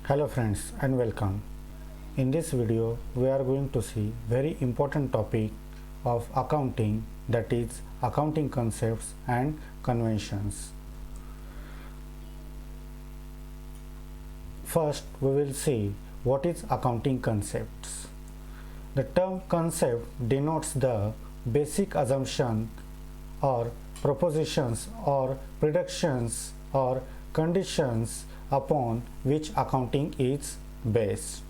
Hello friends and welcome. In this video we are going to see very important topic of accounting, that is accounting concepts and conventions. First we will see what is accounting concepts. The term concept denotes the basic assumption or propositions or predictions or conditions upon which accounting is based.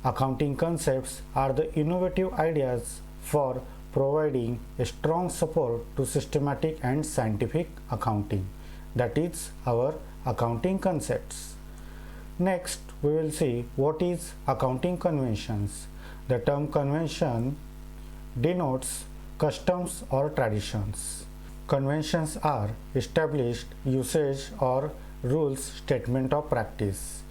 Accounting concepts are the innovative ideas for providing a strong support to systematic and scientific accounting. That is our accounting concepts. Next, we will see what is accounting conventions. The term convention denotes customs or traditions. Conventions are established usage or rules statement of practice.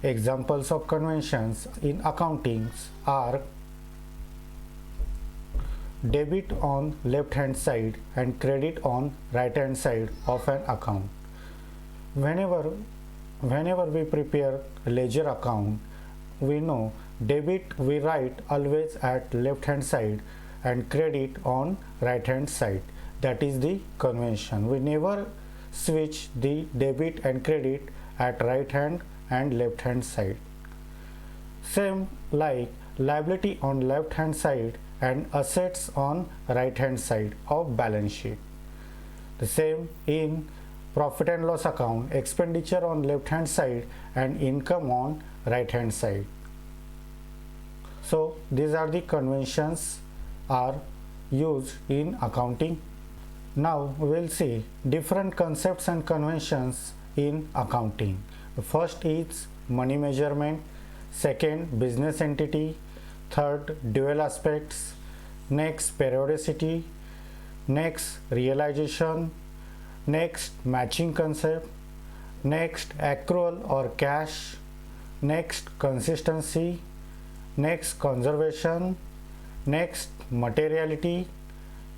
Examples of conventions in accounting are debit on left hand side and credit on right hand side of an account. Whenever we prepare a ledger account, we know debit we write always at left hand side and credit on right hand side. That is the convention. We never switch the debit and credit at right hand and left hand side. Same like liability on left hand side and assets on right hand side of balance sheet. The same in profit and loss account, expenditure on left hand side and income on right hand side. So these are the conventions are used in accounting. Now we will see different concepts and conventions in accounting. The first is money measurement, second business entity, third dual aspects, next periodicity, next realization, next matching concept, next accrual or cash, next consistency, next conservation, next materiality,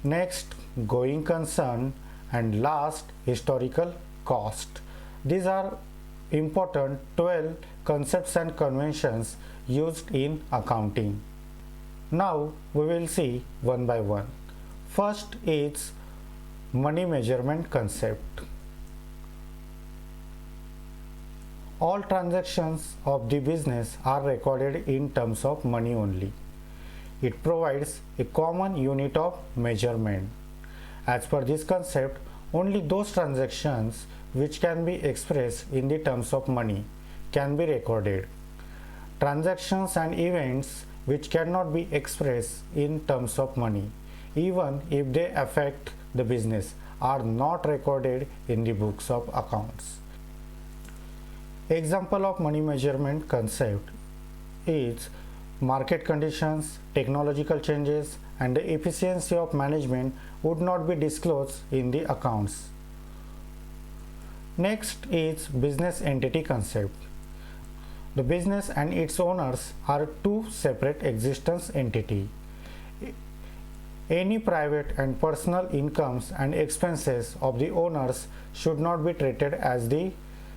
next going concern, and last historical cost. These are important 12 concepts and conventions used in accounting. Now we will see one by one. First is money measurement concept. All transactions of the business are recorded in terms of money only. It provides a common unit of measurement. As per this concept, only those transactions which can be expressed in the terms of money can be recorded. Transactions and events which cannot be expressed in terms of money, even if they affect the business, are not recorded in the books of accounts. Example of money measurement concept is market conditions, technological changes, and the efficiency of management would not be disclosed in the accounts. Next is business entity concept. The business and its owners are two separate existence entities. Any private and personal incomes and expenses of the owners should not be treated as the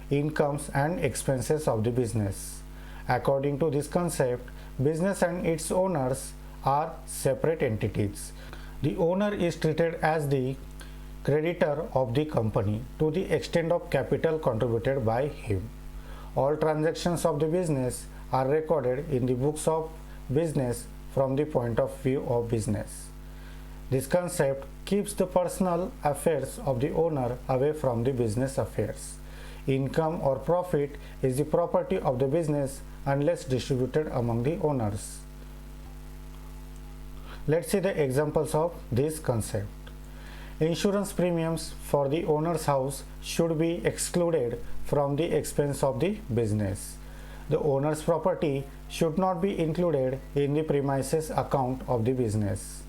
incomes and expenses of the business. According to this concept, business and its owners are separate entities. The owner is treated as the creditor of the company to the extent of capital contributed by him. All transactions of the business are recorded in the books of business from the point of view of business. This concept keeps the personal affairs of the owner away from the business affairs. Income or profit is the property of the business unless distributed among the owners. Let's see the examples of this concept. Insurance premiums for the owner's house should be excluded from the expense of the business. The owner's property should not be included in the premises account of the business.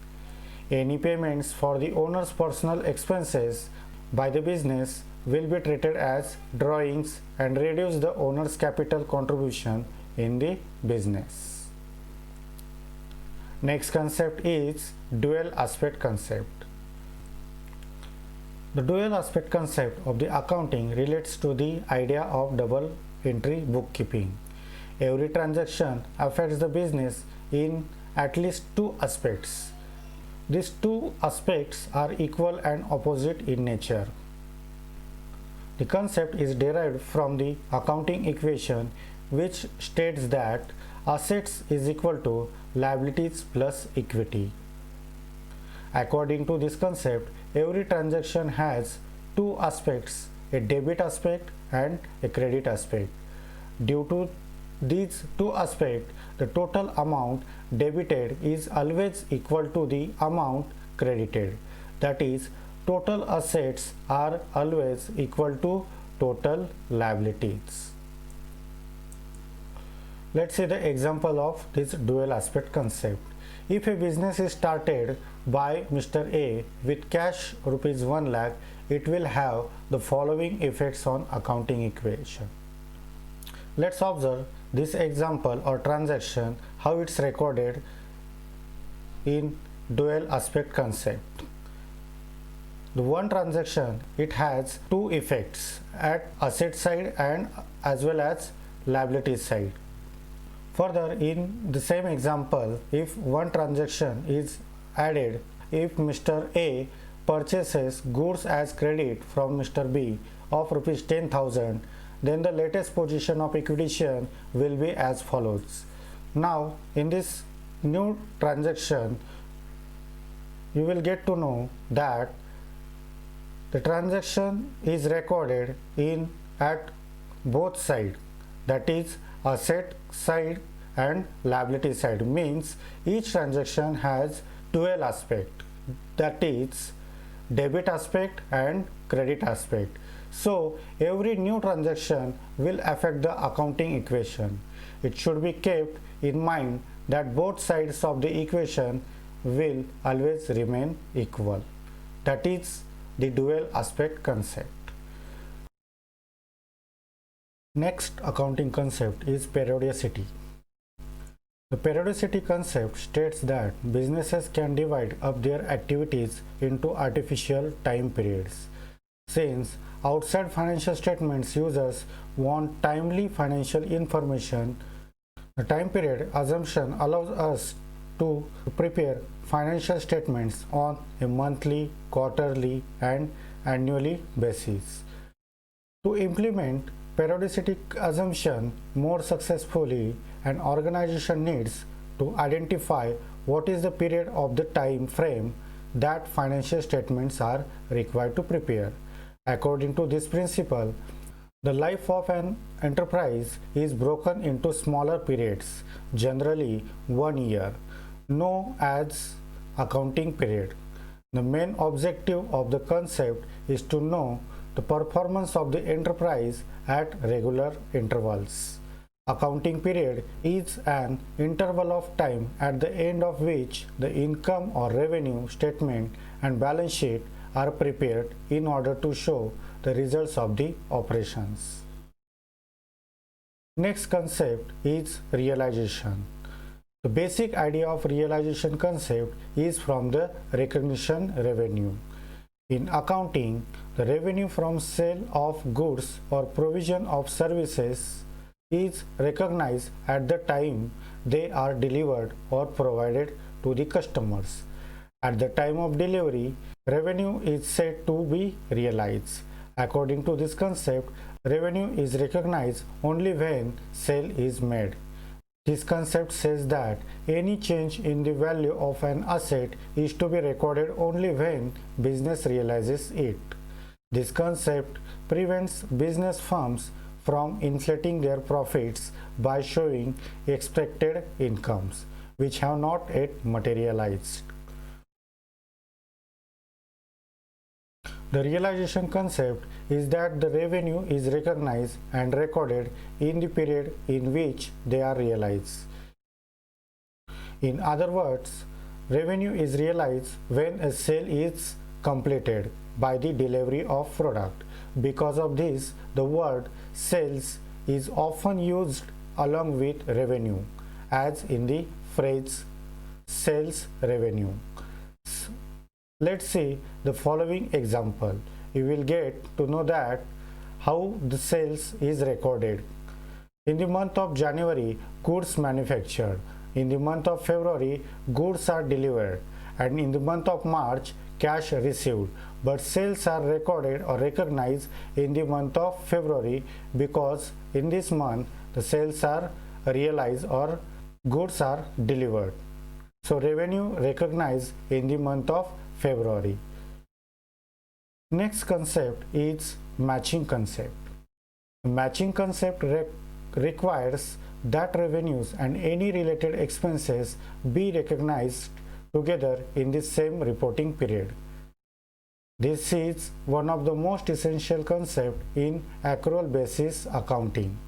Any payments for the owner's personal expenses by the business will be treated as drawings and reduce the owner's capital contribution in the business. Next concept is dual aspect concept. The dual aspect concept of the accounting relates to the idea of double entry bookkeeping. Every transaction affects the business in at least two aspects. These two aspects are equal and opposite in nature. The concept is derived from the accounting equation which states that assets is equal to liabilities plus equity. According to this concept, every transaction has two aspects, a debit aspect and a credit aspect. Due to these two aspects, the total amount debited is always equal to the amount credited. That is, total assets are always equal to total liabilities. Let's see the example of this dual aspect concept. If a business is started by Mr. A with cash rupees 1 lakh, it will have the following effects on accounting equation. Let's observe this example or transaction, how it's recorded in dual aspect concept. The one transaction, it has two effects at asset side and as well as liability side. Further, in the same example, if one transaction is added, if Mr. A purchases goods as credit from Mr. B of rupees 10,000, then the latest position of equation will be as follows. Now, in this new transaction, you will get to know that the transaction is recorded in at both sides, that is asset side and liability side, means each transaction has dual aspect, that is debit aspect and credit aspect. So every new transaction will affect the accounting equation. It should be kept in mind that both sides of the equation will always remain equal. That is the dual aspect concept. Next accounting concept is periodicity. The periodicity concept states that businesses can divide up their activities into artificial time periods. Since outside financial statements users want timely financial information, the time period assumption allows us to prepare financial statements on a monthly, quarterly, and annually basis. To implement periodicity assumption more successfully, an organization needs to identify what is the period of the time frame that financial statements are required to prepare. According to this principle, the life of an enterprise is broken into smaller periods, generally 1 year, known as accounting period. The main objective of the concept is to know the performance of the enterprise at regular intervals. Accounting period is an interval of time at the end of which the income or revenue statement and balance sheet are prepared in order to show the results of the operations. Next concept is realization. The basic idea of realization concept is from the recognition revenue. In accounting, the revenue from sale of goods or provision of services is recognized at the time they are delivered or provided to the customers. At the time of delivery, revenue is said to be realized. According to this concept, revenue is recognized only when sale is made. This concept says that any change in the value of an asset is to be recorded only when business realizes it. This concept prevents business firms from inflating their profits by showing expected incomes, which have not yet materialized. The realization concept is that the revenue is recognized and recorded in the period in which they are realized. In other words, revenue is realized when a sale is completed by the delivery of product. Because of this, the word sales is often used along with revenue, as in the phrase sales revenue. Let's see the following example. You will get to know that how the sales is recorded. In the month of January, goods manufactured. In the month of February, goods are delivered. And in the month of March, cash received. But sales are recorded or recognized in the month of February because in this month the sales are realized or goods are delivered. So revenue recognized in the month of February. Next concept is matching concept. Matching concept requires that revenues and any related expenses be recognized together in the same reporting period. This is one of the most essential concepts in accrual basis accounting,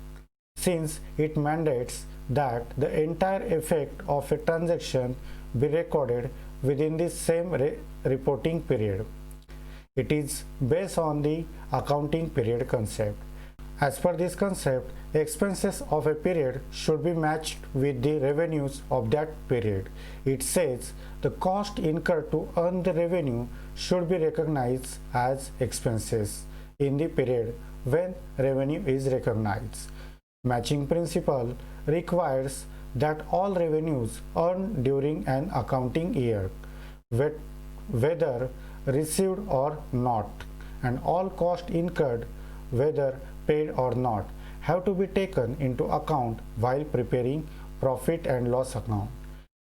since it mandates that the entire effect of a transaction be recorded within the same reporting period. It is based on the accounting period concept. As per this concept, expenses of a period should be matched with the revenues of that period. It says the cost incurred to earn the revenue should be recognized as expenses in the period when revenue is recognized. Matching principle requires that all revenues earned during an accounting year, whether received or not, and all costs incurred, whether paid or not, have to be taken into account while preparing profit and loss account.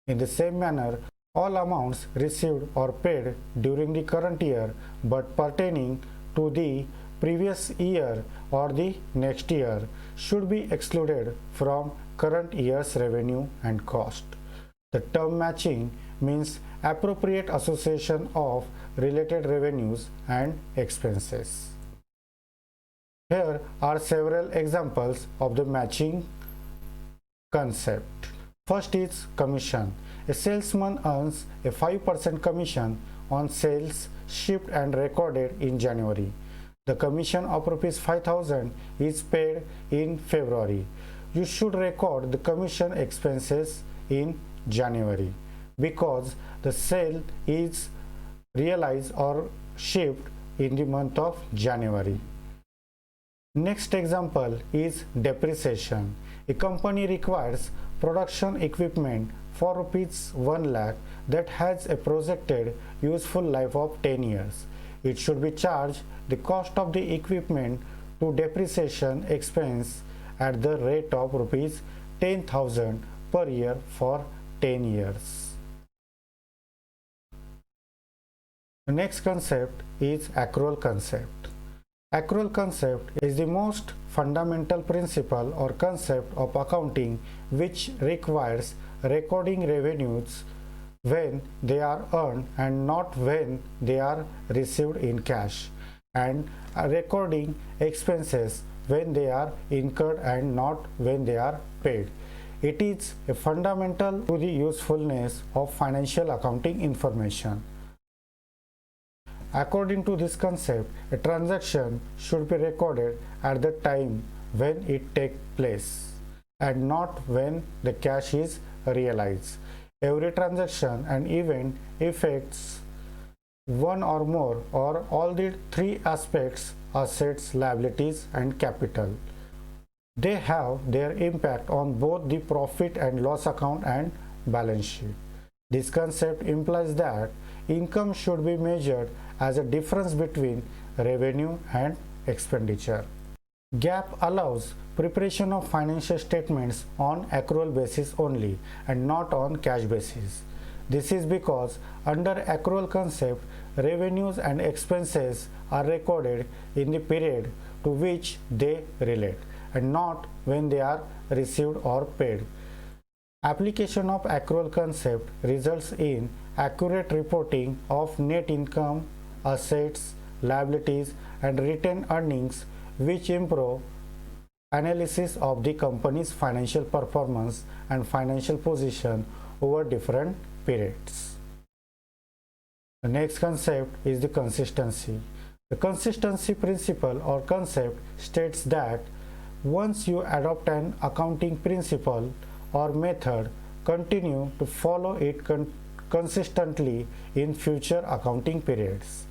In the same manner, all amounts received or paid during the current year but pertaining to the previous year or the next year should be excluded from current year's revenue and cost. The term matching means appropriate association of related revenues and expenses. Here are several examples of the matching concept. First is commission. A salesman earns a 5% commission on sales shipped and recorded in January. The commission of ₹5,000 is paid in February. You should record the commission expenses in January because the sale is realized or shipped in the month of January. Next example is depreciation. A company requires production equipment for ₹1 lakh that has a projected useful life of 10 years. It should be charged the cost of the equipment to depreciation expense at the rate of ₹10,000 per year for 10 years. The next concept is accrual concept. Accrual concept is the most fundamental principle or concept of accounting which requires recording revenues when they are earned and not when they are received in cash, and recording expenses when they are incurred and not when they are paid. It is a fundamental to the usefulness of financial accounting information. According to this concept, a transaction should be recorded at the time when it takes place and not when the cash is realized. Every transaction and event affects one or more or all the three aspects: assets, liabilities, and capital. They have their impact on both the profit and loss account and balance sheet. This concept implies that income should be measured as a difference between revenue and expenditure. GAAP allows preparation of financial statements on accrual basis only and not on cash basis. This is because under accrual concept, revenues and expenses are recorded in the period to which they relate and not when they are received or paid. Application of accrual concept results in accurate reporting of net income, assets, liabilities, and retained earnings, which improve analysis of the company's financial performance and financial position over different periods. The next concept is the consistency. The consistency principle or concept states that once you adopt an accounting principle or method, continue to follow it consistently in future accounting periods.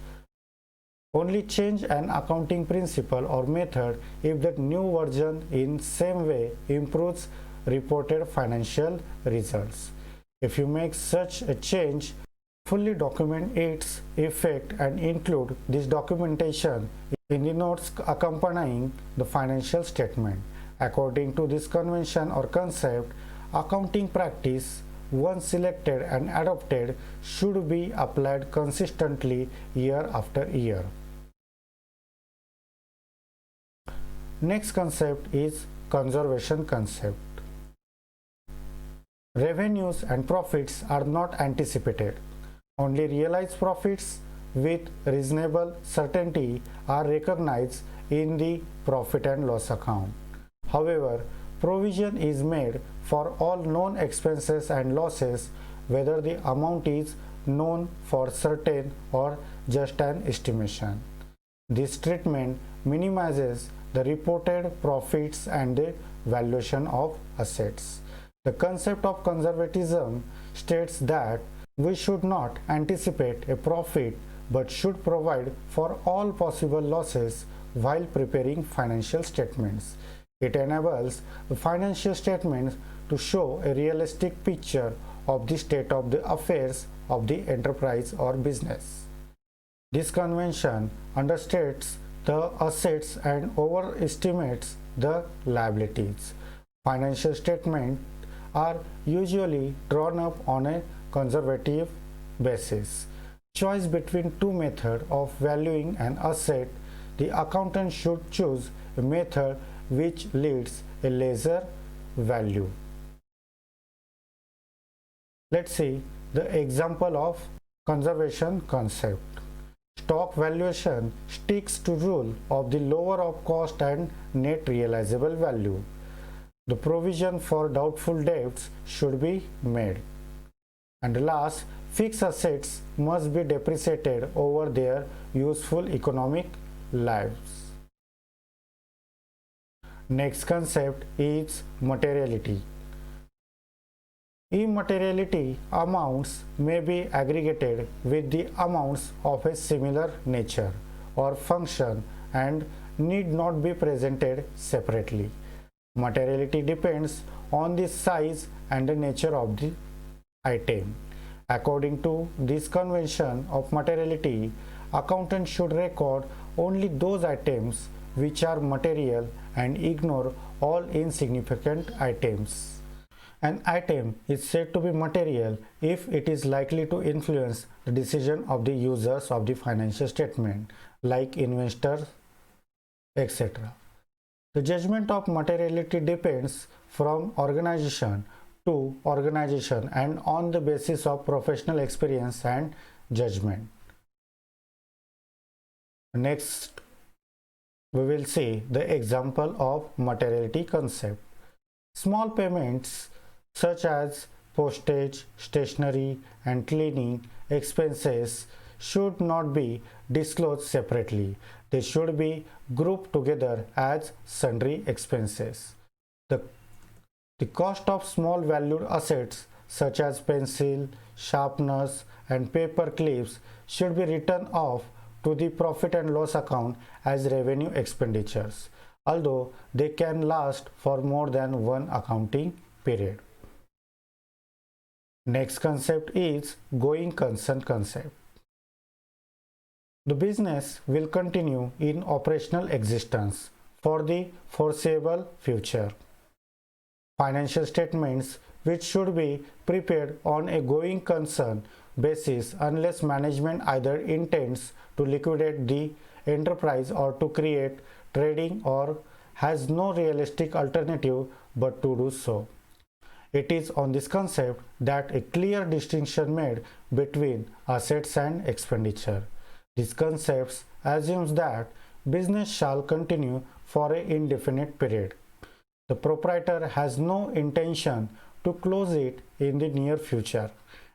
Only change an accounting principle or method if that new version in same way improves reported financial results. If you make such a change, fully document its effect and include this documentation in the notes accompanying the financial statement. According to this convention or concept, accounting practice once selected and adopted should be applied consistently year after year. Next concept is conservation concept. Revenues and profits are not anticipated. Only realized profits with reasonable certainty are recognized in the profit and loss account. However, provision is made for all known expenses and losses, whether the amount is known for certain or just an estimation. This treatment minimizes the reported profits and the valuation of assets. The concept of conservatism states that we should not anticipate a profit but should provide for all possible losses while preparing financial statements. It enables the financial statements to show a realistic picture of the state of the affairs of the enterprise or business. This convention understates the assets and overestimates the liabilities. Financial statements are usually drawn up on a conservative basis. Choice between two methods of valuing an asset, the accountant should choose a method which leads a lesser value. Let's see the example of conservation concept. Stock valuation sticks to rule of the lower of cost and net realizable value. The provision for doubtful debts should be made. And last, fixed assets must be depreciated over their useful economic lives. Next concept is materiality. Immateriality amounts may be aggregated with the amounts of a similar nature or function and need not be presented separately. Materiality depends on the size and the nature of the item. According to this convention of materiality, accountants should record only those items which are material and ignore all insignificant items. An item is said to be material if it is likely to influence the decision of the users of the financial statement, like investors, etc. The judgment of materiality depends from organization to organization and on the basis of professional experience and judgment. Next, we will see the example of materiality concept. Small payments such as postage, stationery, and cleaning expenses should not be disclosed separately. They should be grouped together as sundry expenses. The cost of small valued assets such as pencil, sharpeners, and paper clips should be written off to the profit and loss account as revenue expenditures, although they can last for more than one accounting period. Next concept is going concern concept. The business will continue in operational existence for the foreseeable future. Financial statements which should be prepared on a going concern basis unless management either intends to liquidate the enterprise or to create trading or has no realistic alternative but to do so. It is on this concept that a clear distinction made between assets and expenditure. This concept assumes that business shall continue for an indefinite period. The proprietor has no intention to close it in the near future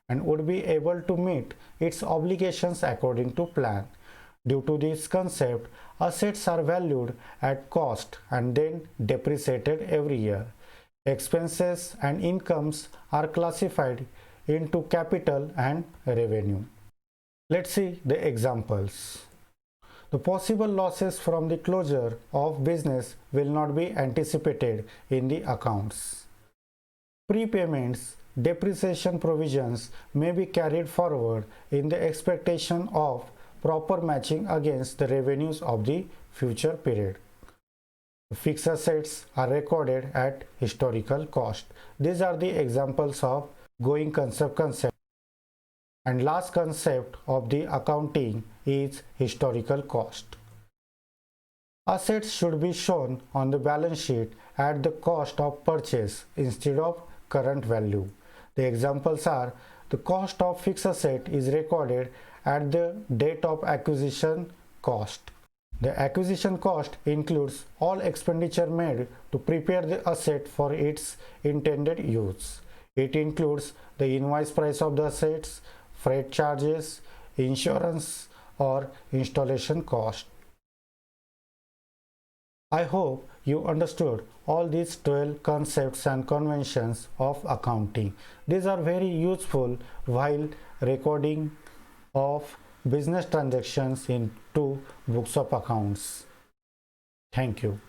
and would be able to meet its obligations according to plan. Due to this concept, assets are valued at cost and then depreciated every year. Expenses and incomes are classified into capital and revenue. Let's see the examples. The possible losses from the closure of business will not be anticipated in the accounts. Prepayments, depreciation provisions may be carried forward in the expectation of proper matching against the revenues of the future period. Fixed assets are recorded at historical cost. These are the examples of going concern concept. And last concept of the accounting is historical cost. Assets should be shown on the balance sheet at the cost of purchase instead of current value. The examples are: the cost of fixed asset is recorded at the date of acquisition cost. The acquisition cost includes all expenditure made to prepare the asset for its intended use. It includes the invoice price of the assets, freight charges, insurance, or installation cost. I hope you understood all these 12 concepts and conventions of accounting. These are very useful while recording of business transactions in two books of accounts. Thank you.